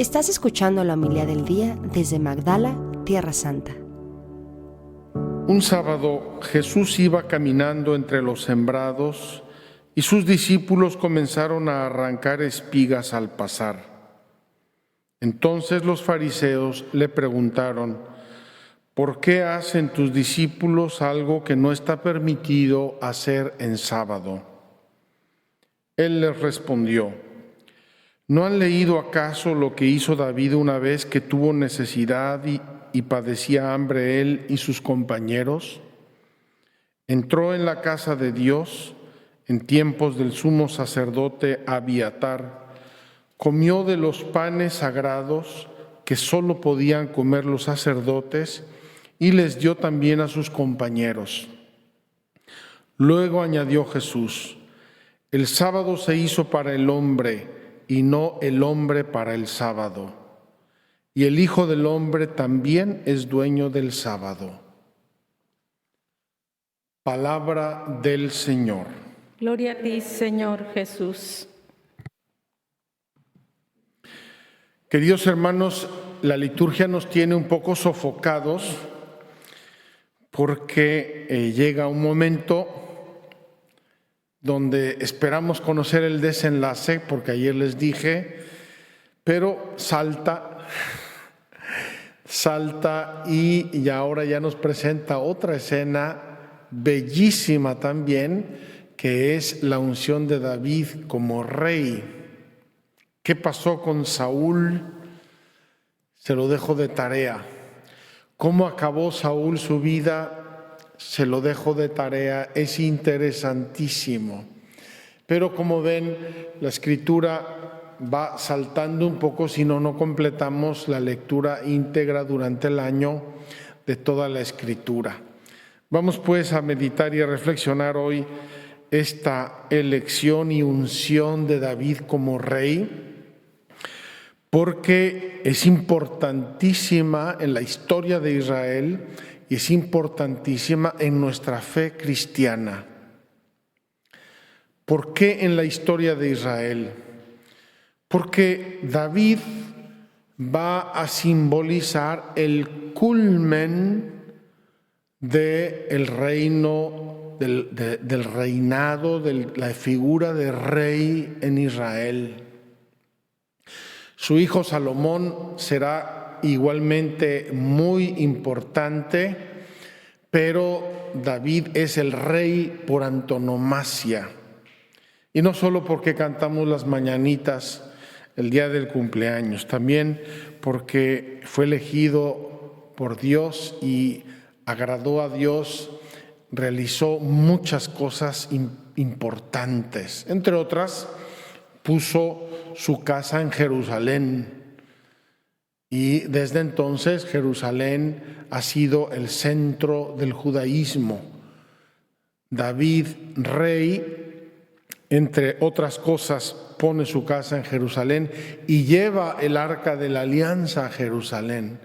Estás escuchando la homilía del día desde Magdala, Tierra Santa. Un sábado Jesús iba caminando entre los sembrados y sus discípulos comenzaron a arrancar espigas al pasar. Entonces los fariseos le preguntaron: ¿por qué hacen tus discípulos algo que no está permitido hacer en sábado? Él les respondió: ¿no han leído acaso lo que hizo David una vez que tuvo necesidad y padecía hambre él y sus compañeros? Entró en la casa de Dios en tiempos del sumo sacerdote Abiatar, comió de los panes sagrados que solo podían comer los sacerdotes y les dio también a sus compañeros. Luego añadió Jesús: el sábado se hizo para el hombre y no el hombre para el sábado. Y el Hijo del Hombre también es dueño del sábado. Palabra del Señor. Gloria a ti, Señor Jesús. Queridos hermanos, la liturgia nos tiene un poco sofocados porque llega un momento donde esperamos conocer el desenlace, porque ayer les dije, pero salta y ahora ya nos presenta otra escena bellísima también, que es la unción de David como rey. ¿Qué pasó con Saúl? Se lo dejo de tarea. ¿Cómo acabó Saúl su vida? Se lo dejo de tarea. Es interesantísimo. Pero como ven, la escritura va saltando un poco, si no completamos la lectura íntegra durante el año de toda la escritura. Vamos pues a meditar y a reflexionar hoy esta elección y unción de David como rey, porque es importantísima en la historia de Israel y es importantísima en nuestra fe cristiana. ¿Por qué en la historia de Israel? Porque David va a simbolizar el culmen del reino, del reinado, de la figura de rey en Israel. Su hijo Salomón será igualmente muy importante, pero David es el rey por antonomasia. Y no solo porque cantamos las mañanitas el día del cumpleaños, también porque fue elegido por Dios y agradó a Dios, realizó muchas cosas importantes. Entre otras, puso su casa en Jerusalén. Y desde entonces Jerusalén ha sido el centro del judaísmo. David, rey, entre otras cosas, pone su casa en Jerusalén y lleva el arca de la alianza a Jerusalén.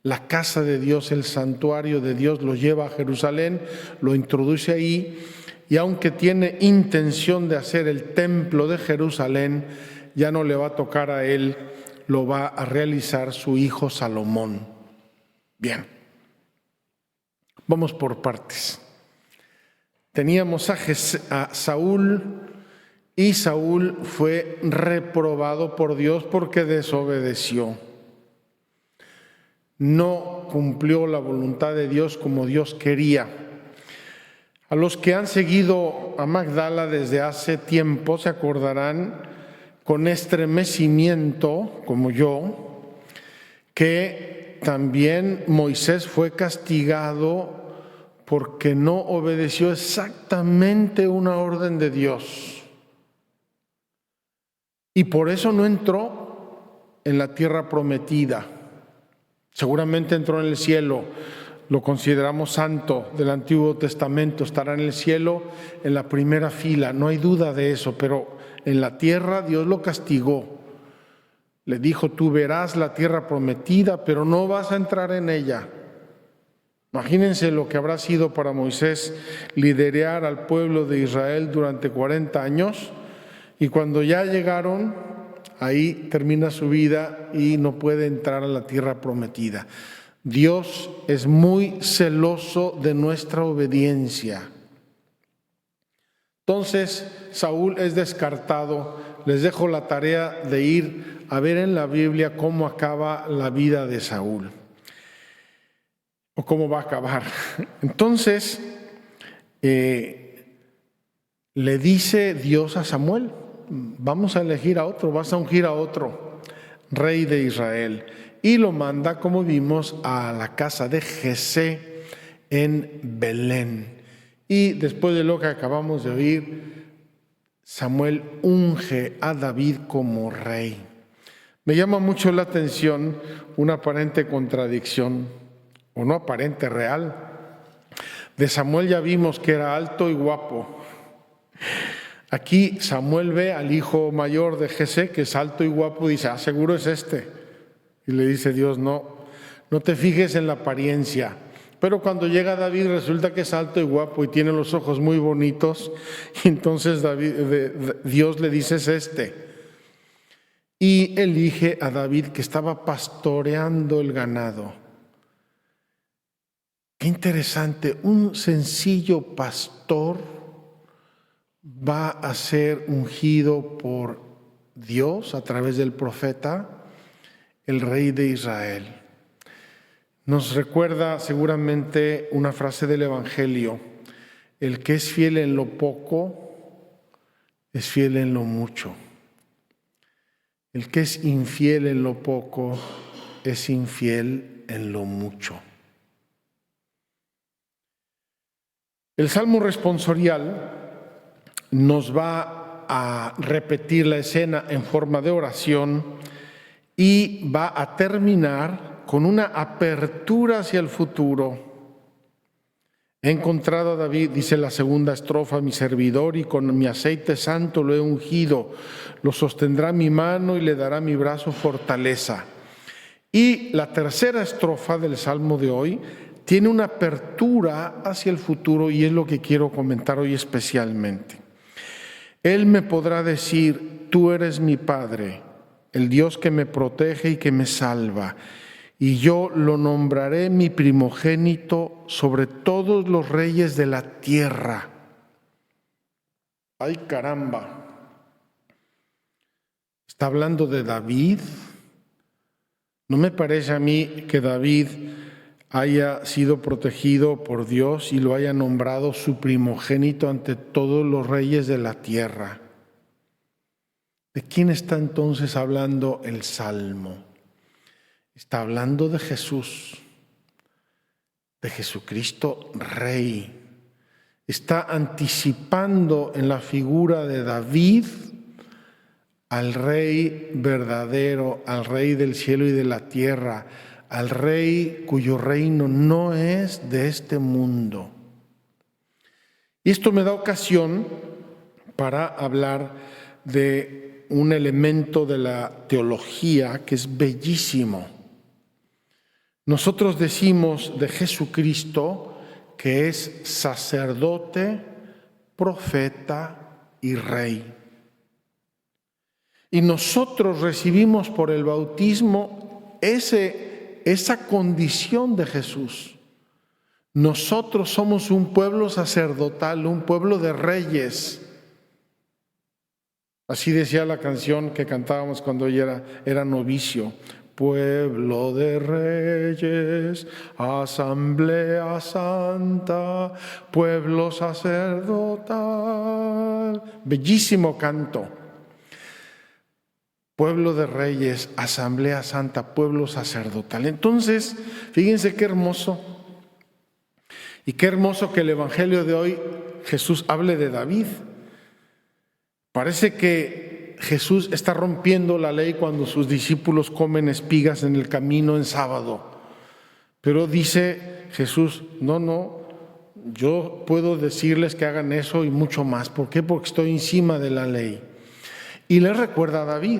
La casa de Dios, el santuario de Dios, lo lleva a Jerusalén, lo introduce ahí, y aunque tiene intención de hacer el templo de Jerusalén, ya no le va a tocar a él, lo va a realizar su hijo Salomón. Bien, vamos por partes. Teníamos a Saúl, y Saúl fue reprobado por Dios porque desobedeció. No cumplió la voluntad de Dios como Dios quería. A los que han seguido a Magdala desde hace tiempo se acordarán con estremecimiento, como yo, que también Moisés fue castigado porque no obedeció exactamente una orden de Dios. Y por eso no entró en la tierra prometida. Seguramente entró en el cielo, lo consideramos santo del Antiguo Testamento, estará en el cielo en la primera fila, no hay duda de eso, pero en la tierra Dios lo castigó. Le dijo: tú verás la tierra prometida, pero no vas a entrar en ella. Imagínense lo que habrá sido para Moisés liderar al pueblo de Israel durante 40 años, y cuando ya llegaron ahí termina su vida y no puede entrar a la tierra prometida. Dios es muy celoso de nuestra obediencia. Entonces Saúl es descartado. Les dejo la tarea de ir a ver en la Biblia cómo acaba la vida de Saúl, o cómo va a acabar. Entonces le dice Dios a Samuel: vamos a elegir a otro, vas a ungir a otro rey de Israel. Y lo manda, como vimos, a la casa de Jesé en Belén. Y después de lo que acabamos de oír, Samuel unge a David como rey. Me llama mucho la atención una aparente contradicción, o no aparente, real. De Samuel ya vimos que era alto y guapo. Aquí Samuel ve al hijo mayor de Jesé, que es alto y guapo, y dice: seguro es este. Y le dice Dios: no te fijes en la apariencia. Pero cuando llega David resulta que es alto y guapo y tiene los ojos muy bonitos. Y entonces Dios le dice: es este. Y elige a David, que estaba pastoreando el ganado. Qué interesante, un sencillo pastor va a ser ungido por Dios a través del profeta, el rey de Israel. Nos recuerda seguramente una frase del Evangelio: el que es fiel en lo poco, es fiel en lo mucho. El que es infiel en lo poco, es infiel en lo mucho. El Salmo responsorial nos va a repetir la escena en forma de oración y va a terminar con una apertura hacia el futuro. He encontrado a David, dice la segunda estrofa, mi servidor, y con mi aceite santo lo he ungido. Lo sostendrá mi mano y le dará mi brazo fortaleza. Y la tercera estrofa del Salmo de hoy tiene una apertura hacia el futuro, y es lo que quiero comentar hoy especialmente. Él me podrá decir: tú eres mi Padre, el Dios que me protege y que me salva. Y yo lo nombraré mi primogénito sobre todos los reyes de la tierra. ¡Ay, caramba! Está hablando de David. No me parece a mí que David haya sido protegido por Dios y lo haya nombrado su primogénito ante todos los reyes de la tierra. ¿De quién está entonces hablando el Salmo? Está hablando de Jesús, de Jesucristo Rey. Está anticipando en la figura de David al Rey verdadero, al Rey del cielo y de la tierra, al Rey cuyo reino no es de este mundo. Y esto me da ocasión para hablar de un elemento de la teología que es bellísimo. Nosotros decimos de Jesucristo que es sacerdote, profeta y rey. Y nosotros recibimos por el bautismo esa condición de Jesús. Nosotros somos un pueblo sacerdotal, un pueblo de reyes. Así decía la canción que cantábamos cuando ella era novicio. Pueblo de reyes, asamblea santa, pueblo sacerdotal. Bellísimo canto. Pueblo de reyes, asamblea santa, pueblo sacerdotal. Entonces, fíjense qué hermoso. Y qué hermoso que el Evangelio de hoy Jesús hable de David. Parece que Jesús está rompiendo la ley cuando sus discípulos comen espigas en el camino en sábado. Pero dice Jesús: no, yo puedo decirles que hagan eso y mucho más. ¿Por qué? Porque estoy encima de la ley. Y les recuerda a David.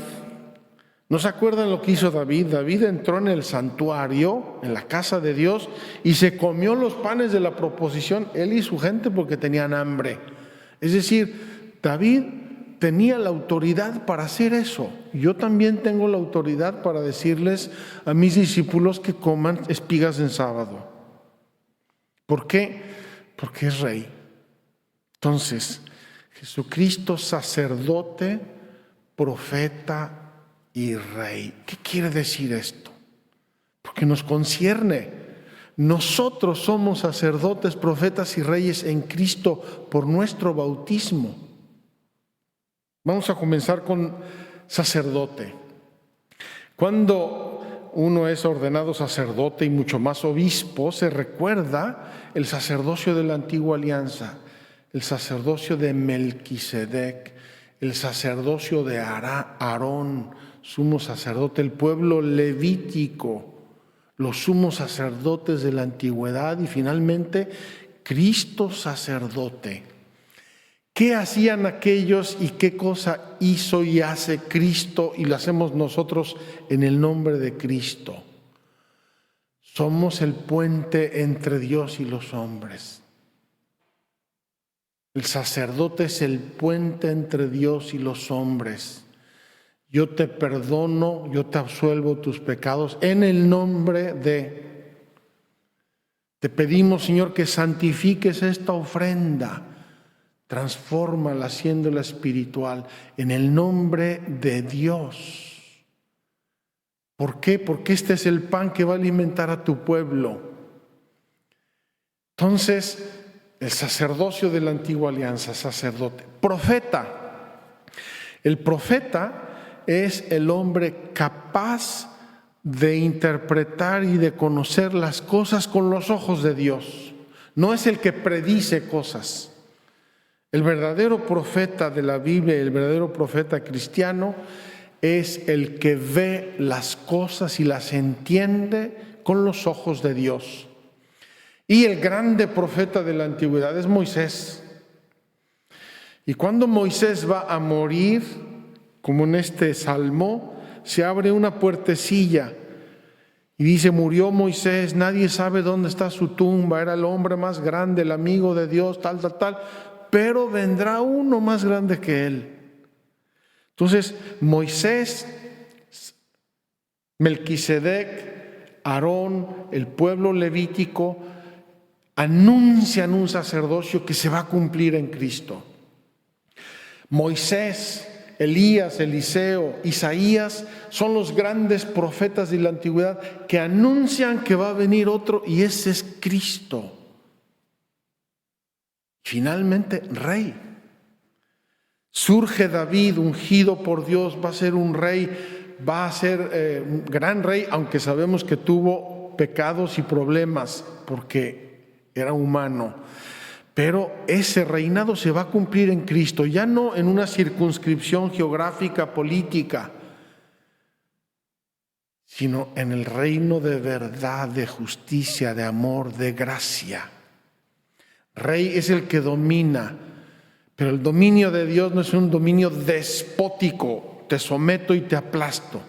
¿No se acuerdan lo que hizo David? David entró en el santuario, en la casa de Dios, y se comió los panes de la proposición, él y su gente, porque tenían hambre. Es decir, David tenía la autoridad para hacer eso. Yo también tengo la autoridad para decirles a mis discípulos que coman espigas en sábado. ¿Por qué? Porque es rey. Entonces, Jesucristo, sacerdote, profeta y rey. ¿Qué quiere decir esto? Porque nos concierne. Nosotros somos sacerdotes, profetas y reyes en Cristo por nuestro bautismo. Vamos a comenzar con sacerdote. Cuando uno es ordenado sacerdote y mucho más obispo, se recuerda el sacerdocio de la antigua alianza, el sacerdocio de Melquisedec, el sacerdocio de Aarón, sumo sacerdote, el pueblo levítico, los sumos sacerdotes de la antigüedad y finalmente Cristo sacerdote. ¿Qué hacían aquellos y qué cosa hizo y hace Cristo y lo hacemos nosotros en el nombre de Cristo? Somos el puente entre Dios y los hombres. El sacerdote es el puente entre Dios y los hombres. Yo te perdono, yo te absuelvo tus pecados en el nombre de. Te pedimos, Señor, que santifiques esta ofrenda. Transfórmala haciéndola espiritual en el nombre de Dios. ¿Por qué? Porque este es el pan que va a alimentar a tu pueblo. Entonces, el sacerdocio de la antigua alianza, sacerdote. Profeta. El profeta es el hombre capaz de interpretar y de conocer las cosas con los ojos de Dios. No es el que predice cosas. El verdadero profeta de la Biblia, el verdadero profeta cristiano, es el que ve las cosas y las entiende con los ojos de Dios. Y el grande profeta de la antigüedad es Moisés. Y cuando Moisés va a morir, como en este salmo, se abre una puertecilla y dice: murió Moisés, nadie sabe dónde está su tumba, era el hombre más grande, el amigo de Dios, tal, pero vendrá uno más grande que él. Entonces, Moisés, Melquisedec, Aarón, el pueblo levítico, anuncian un sacerdocio que se va a cumplir en Cristo. Moisés, Elías, Eliseo, Isaías son los grandes profetas de la antigüedad que anuncian que va a venir otro y ese es Cristo. Finalmente, rey. Surge David, ungido por Dios, va a ser un rey, va a ser un gran rey, aunque sabemos que tuvo pecados y problemas porque era humano. Pero ese reinado se va a cumplir en Cristo, ya no en una circunscripción geográfica, política, sino en el reino de verdad, de justicia, de amor, de gracia. Rey es el que domina, pero el dominio de Dios no es un dominio despótico, te someto y te aplasto.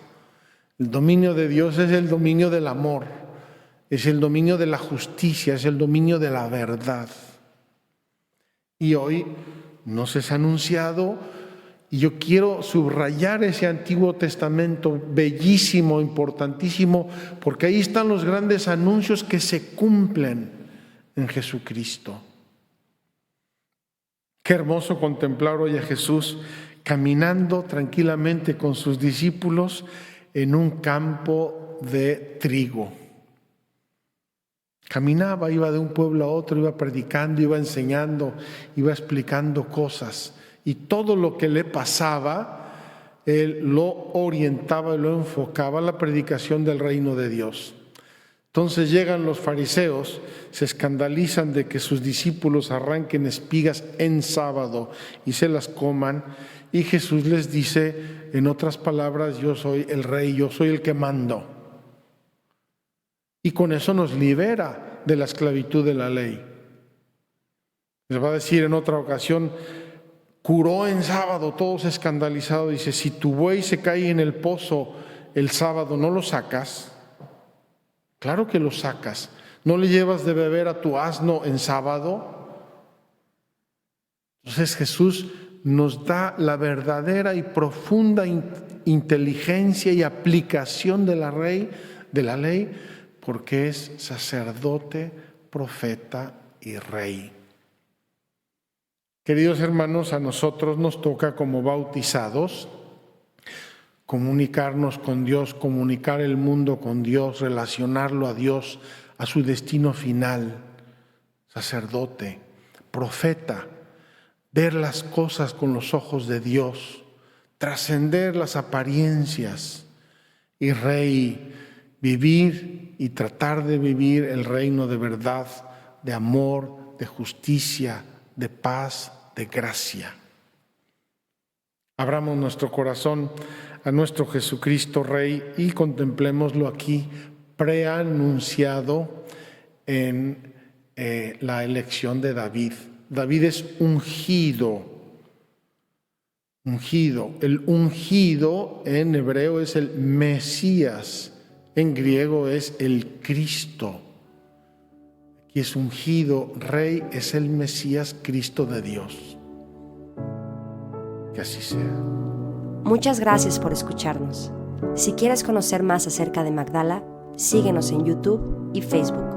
El dominio de Dios es el dominio del amor, es el dominio de la justicia, es el dominio de la verdad. Y hoy nos es anunciado, y yo quiero subrayar ese Antiguo Testamento bellísimo, importantísimo, porque ahí están los grandes anuncios que se cumplen en Jesucristo. Qué hermoso contemplar hoy a Jesús caminando tranquilamente con sus discípulos en un campo de trigo. Caminaba, iba de un pueblo a otro, iba predicando, iba enseñando, iba explicando cosas. Y todo lo que le pasaba, él lo orientaba y lo enfocaba a la predicación del reino de Dios. Entonces llegan los fariseos, se escandalizan de que sus discípulos arranquen espigas en sábado y se las coman. Y Jesús les dice, en otras palabras: yo soy el rey, yo soy el que mando. Y con eso nos libera de la esclavitud de la ley. Les va a decir en otra ocasión, curó en sábado, todos escandalizados. Dice: si tu buey se cae en el pozo el sábado, ¿no lo sacas? Claro que lo sacas. ¿No le llevas de beber a tu asno en sábado? Entonces Jesús nos da la verdadera y profunda inteligencia y aplicación de la ley, porque es sacerdote, profeta y rey. Queridos hermanos, a nosotros nos toca como bautizados comunicarnos con Dios, comunicar el mundo con Dios, relacionarlo a Dios, a su destino final. Sacerdote, profeta, ver las cosas con los ojos de Dios, trascender las apariencias, y rey, vivir y tratar de vivir el reino de verdad, de amor, de justicia, de paz, de gracia. Abramos nuestro corazón a nuestro Jesucristo Rey y contemplémoslo aquí preanunciado en la elección de David. David es ungido. El ungido en hebreo es el Mesías, en griego es el Cristo. Aquí es ungido, Rey es el Mesías, Cristo de Dios. Que así sea. Muchas gracias por escucharnos. Si quieres conocer más acerca de Magdala, síguenos en YouTube y Facebook.